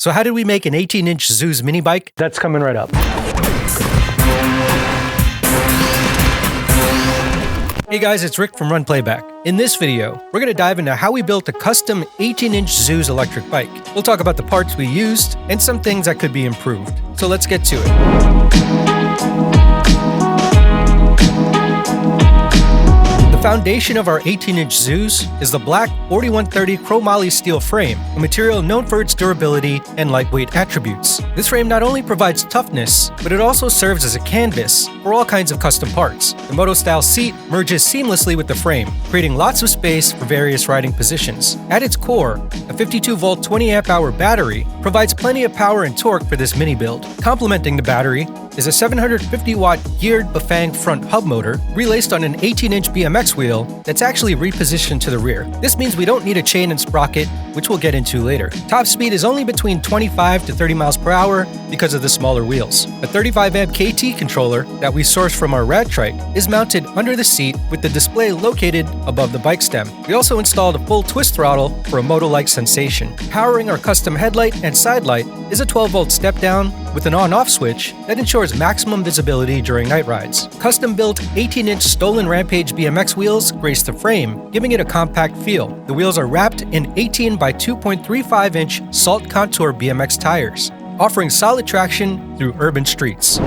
So how did we make an 18-inch Zooz mini bike? That's coming right up. Hey guys, it's Rick from RunPlayBack. In this video, we're going to dive into how we built a custom 18-inch Zooz electric bike. We'll talk about the parts we used and some things that could be improved. So let's get to it. The foundation of our 18-inch Zooz is the black 4130 chromoly steel frame, a material known for its durability and lightweight attributes. This frame not only provides toughness, but it also serves as a canvas for all kinds of custom parts. The moto-style seat merges seamlessly with the frame, creating lots of space for various riding positions. At its core, a 52-volt 20-amp-hour battery provides plenty of power and torque for this mini build. Complementing the battery is a 750-watt geared Bafang front hub motor relaced on an 18-inch BMX wheel that's actually repositioned to the rear. This means we don't need a chain and sprocket, which we'll get into later. Top speed is only between 25 to 30 miles per hour because of the smaller wheels. A 35-amp KT controller that we sourced from our rad trike is mounted under the seat with the display located above the bike stem. We also installed a full twist throttle for a moto-like sensation. Powering our custom headlight and side light is a 12-volt step-down with an on-off switch that ensures maximum visibility during night rides. Custom-built 18-inch Stolen Rampage BMX wheels grace the frame, giving it a compact feel. The wheels are wrapped in 18 by 2.35-inch Salt Contour BMX tires, offering solid traction through urban streets.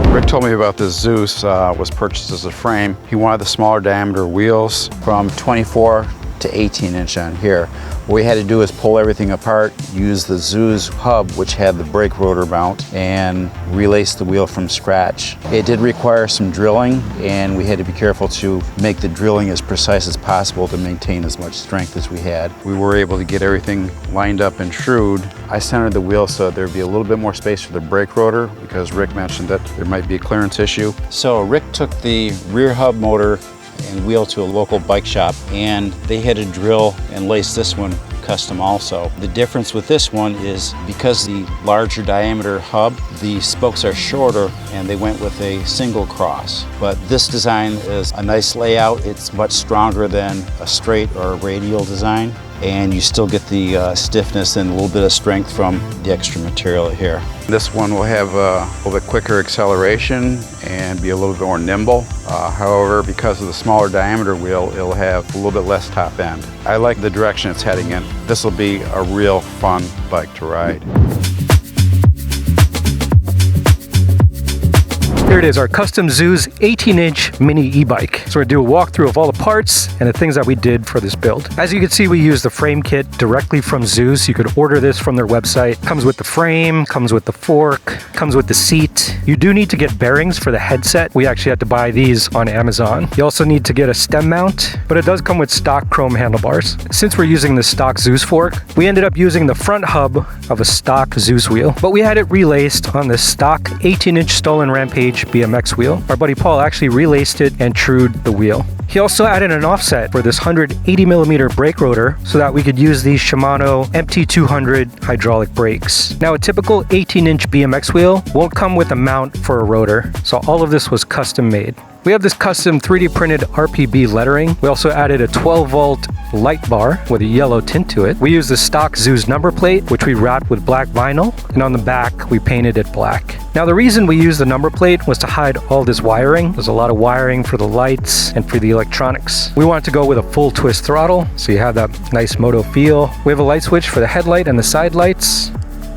Rick told me about this Zooz, was purchased as a frame. He wanted the smaller diameter wheels from 24 to 18 inch on here. What we had to do is pull everything apart, use the Zooz hub, which had the brake rotor mount, and relace the wheel from scratch. It did require some drilling, and we had to be careful to make the drilling as precise as possible to maintain as much strength as we had. We were able to get everything lined up and trued. I centered the wheel so there'd be a little bit more space for the brake rotor because Rick mentioned that there might be a clearance issue. So Rick took the rear hub motor and wheel to a local bike shop, and they had to drill and lace this one custom also. The difference with this one is because the larger diameter hub, the spokes are shorter and they went with a single cross. But this design is a nice layout. It's much stronger than a straight or a radial design, and you still get the stiffness and a little bit of strength from the extra material here. This one will have a little bit quicker acceleration and be a little bit more nimble. However, because of the smaller diameter wheel, it'll have a little bit less top end. I like the direction it's heading in. This will be a real fun bike to ride. Here it is, our custom Zooz 18-inch mini e-bike. So we're gonna do a walkthrough of all the parts and the things that we did for this build. As you can see, we used the frame kit directly from Zooz. You could order this from their website. Comes with the frame, comes with the fork, comes with the seat. You do need to get bearings for the headset. We actually had to buy these on Amazon. You also need to get a stem mount, but it does come with stock chrome handlebars. Since we're using the stock Zooz fork, we ended up using the front hub of a stock Zooz wheel, but we had it relaced on the stock 18-inch Stolen Rampage BMX wheel. Our buddy Paul actually relaced it and trued the wheel. He also added an offset for this 180mm brake rotor so that we could use these Shimano MT200 hydraulic brakes. Now, a typical 18-inch BMX wheel won't come with a mount for a rotor, so all of this was custom made. We have this custom 3D printed RPB lettering. We also added a 12-volt light bar with a yellow tint to it. We used the stock Zooz number plate, which we wrapped with black vinyl, and on the back, we painted it black. Now, the reason we used the number plate was to hide all this wiring. There's a lot of wiring for the lights and for the electronics. We wanted to go with a full twist throttle, so you have that nice moto feel. We have a light switch for the headlight and the side lights,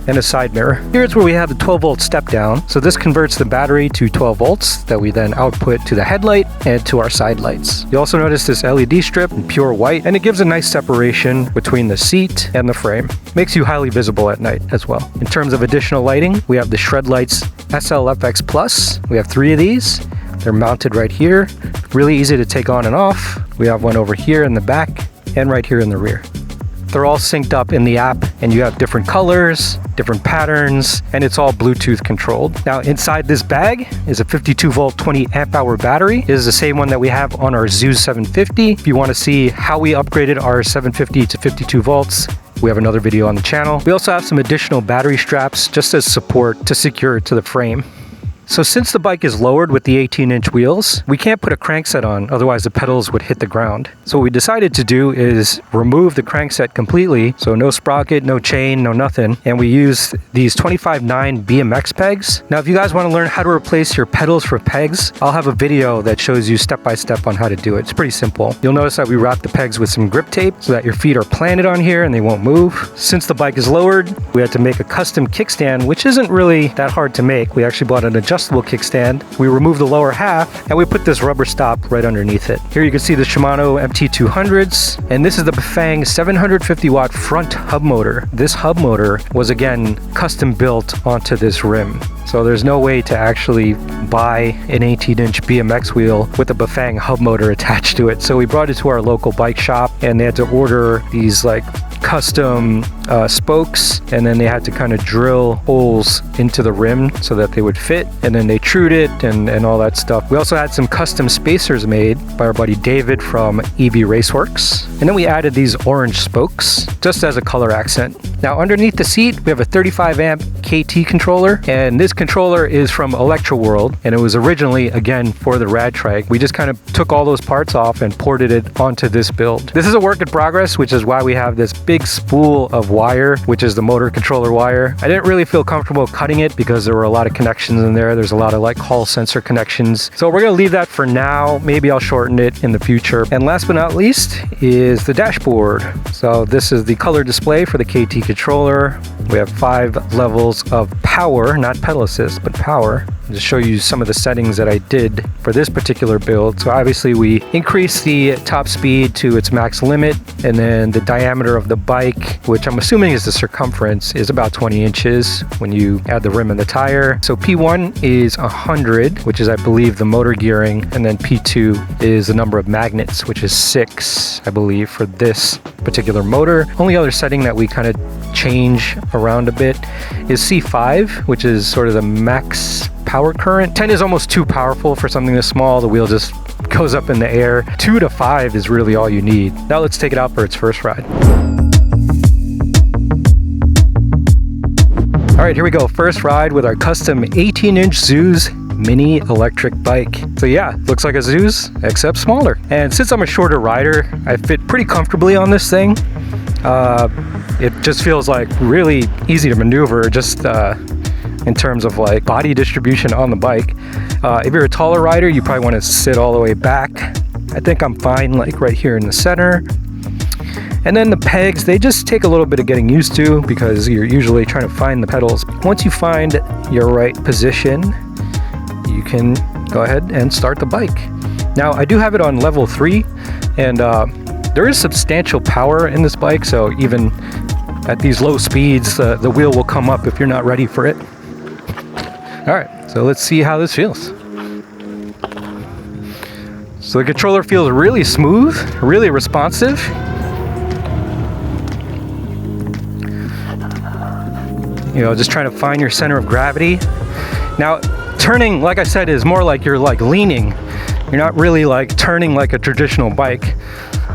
and a side mirror. Here's where we have the 12-volt step down. So this converts the battery to 12 volts that we then output to the headlight and to our side lights. You also notice this LED strip in pure white, and it gives a nice separation between the seat and the frame. Makes you highly visible at night as well. In terms of additional lighting, we have the Shred Lights SLFX Plus. We have 3 of these. They're mounted right here. Really easy to take on and off. We have one over here in the back and right here in the rear. They're all synced up in the app, and you have different colors, different patterns, and it's all Bluetooth controlled. Now, inside this bag is a 52-volt 20-amp-hour battery. It is the same one that we have on our Zooz 750. If you want to see how we upgraded our 750 to 52 volts, we have another video on the channel. We also have some additional battery straps just as support to secure it to the frame. So since the bike is lowered with the 18-inch wheels, we can't put a crankset on, otherwise the pedals would hit the ground. So what we decided to do is remove the crankset completely, so no sprocket, no chain, no nothing, and we used these 25/9 BMX pegs. Now if you guys want to learn how to replace your pedals for pegs, I'll have a video that shows you step by step on how to do it. It's pretty simple. You'll notice that we wrap the pegs with some grip tape so that your feet are planted on here and they won't move. Since the bike is lowered, we had to make a custom kickstand, which isn't really that hard to make. We actually bought an adjustable kickstand. We removed the lower half and we put this rubber stop right underneath it. Here you can see the Shimano MT200s, and this is the Bafang 750 watt front hub motor. This hub motor was again custom built onto this rim. So there's no way to actually buy an 18-inch BMX wheel with a Bafang hub motor attached to it. So we brought it to our local bike shop and they had to order these like custom spokes, and then they had to kind of drill holes into the rim so that they would fit, and then they trued it and all that stuff. We also had some custom spacers made by our buddy David from EV Raceworks, and then we added these orange spokes just as a color accent. Now underneath the seat we have a 35 amp KT controller, and this controller is from Electro World, and it was originally again for the Rad Trike. We just kind of took all those parts off and ported it onto this build. This is a work in progress, which is why we have this big spool of wire, which is the motor controller wire. I didn't really feel comfortable cutting it because there were a lot of connections in there. There's a lot of like Hall sensor connections. So we're gonna leave that for now. Maybe I'll shorten it in the future. And last but not least is the dashboard. So this is the color display for the KT controller. We have 5 levels of power, not pedal assist, but power. I'll just show you some of the settings that I did for this particular build. So obviously we increased the top speed to its max limit, and then the diameter of the bike, which I'm assuming is the circumference, is about 20 inches when you add the rim and the tire. So P1 is 100, which is I believe the motor gearing, and then P2 is the number of magnets, which is 6, I believe, for this particular motor. Only other setting that we kind of change around a bit is C5, which is sort of the max power current. 10 is almost too powerful for something this small. The wheel just goes up in the air. 2 to 5 is really all you need. Now let's take it out for its first ride. All right, here we go. First ride with our custom 18-inch Zooz mini electric bike. So yeah, looks like a Zooz, except smaller. And since I'm a shorter rider, I fit pretty comfortably on this thing. It just feels like really easy to maneuver, just in terms of like body distribution on the bike. If you're a taller rider, you probably want to sit all the way back. I think I'm fine like right here in the center. And then the pegs, they just take a little bit of getting used to because you're usually trying to find the pedals. Once you find your right position, you can go ahead and start the bike. Now I do have it on level 3, and there is substantial power in this bike, so even at these low speeds, the wheel will come up if you're not ready for it. All right, so let's see how this feels. So the controller feels really smooth, really responsive. You know, just trying to find your center of gravity. Now, turning, like I said, is more like you're like leaning. You're not really like turning like a traditional bike.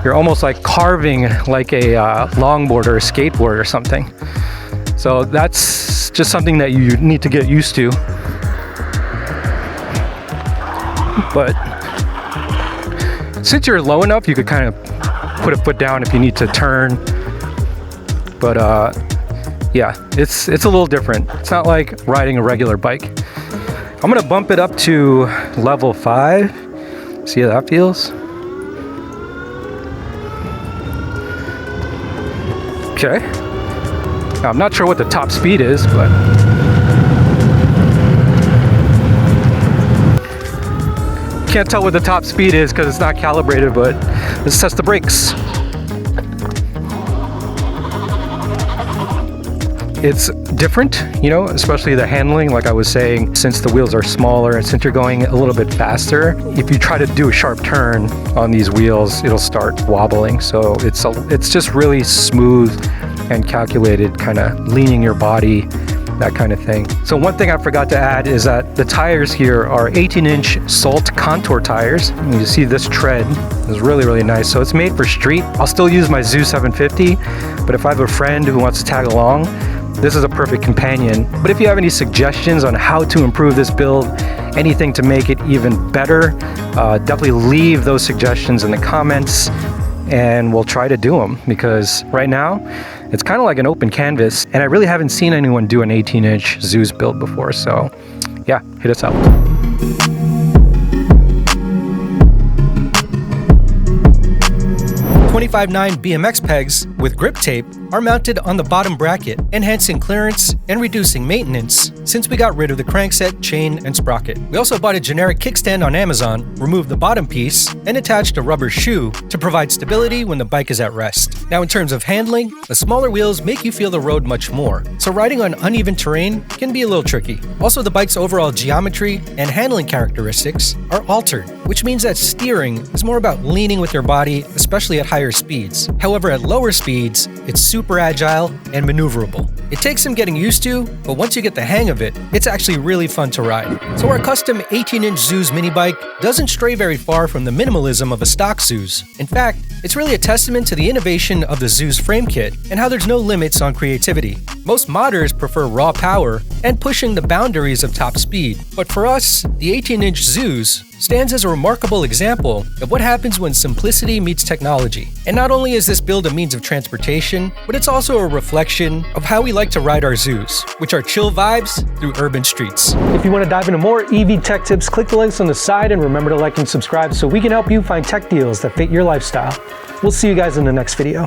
You're almost like carving like a longboard or a skateboard or something. So that's just something that you need to get used to. But since you're low enough, you could kind of put a foot down if you need to turn. But yeah, it's a little different. It's not like riding a regular bike. I'm gonna bump it up to level 5. See how that feels? Okay. Now, I'm not sure what the top speed is, but can't tell what the top speed is because it's not calibrated, but let's test the brakes. It's different, you know, especially the handling, like I was saying, since the wheels are smaller and since you're going a little bit faster, if you try to do a sharp turn on these wheels, it'll start wobbling. So it's just really smooth and calculated, kind of leaning your body, that kind of thing. So one thing I forgot to add is that the tires here are 18-inch Salt contour tires. And you see this tread is really, really nice. So it's made for street. I'll still use my Zooz 750, but if I have a friend who wants to tag along, this is a perfect companion. But if you have any suggestions on how to improve this build, anything to make it even better, definitely leave those suggestions in the comments and we'll try to do them, because right now it's kind of like an open canvas and I really haven't seen anyone do an 18-inch Zooz build before. So yeah, hit us up. 25/9 BMX pegs with grip tape are mounted on the bottom bracket, enhancing clearance and reducing maintenance since we got rid of the crankset, chain, and sprocket. We also bought a generic kickstand on Amazon, removed the bottom piece, and attached a rubber shoe to provide stability when the bike is at rest. Now in terms of handling, the smaller wheels make you feel the road much more, so riding on uneven terrain can be a little tricky. Also, the bike's overall geometry and handling characteristics are altered, which means that steering is more about leaning with your body, especially at higher speeds. However, at lower speeds, it's super agile and maneuverable. It takes some getting used to, but once you get the hang of it, it's actually really fun to ride. So our custom 18-inch Zooz mini bike doesn't stray very far from the minimalism of a stock Zooz. In fact, it's really a testament to the innovation of the Zooz frame kit and how there's no limits on creativity. Most modders prefer raw power and pushing the boundaries of top speed. But for us, the 18-inch Zooz stands as a remarkable example of what happens when simplicity meets technology. And not only is this build a means of transportation, but it's also a reflection of how we like to ride our Zooz, which are chill vibes through urban streets. If you want to dive into more EV tech tips, click the links on the side and remember to like and subscribe so we can help you find tech deals that fit your lifestyle. We'll see you guys in the next video.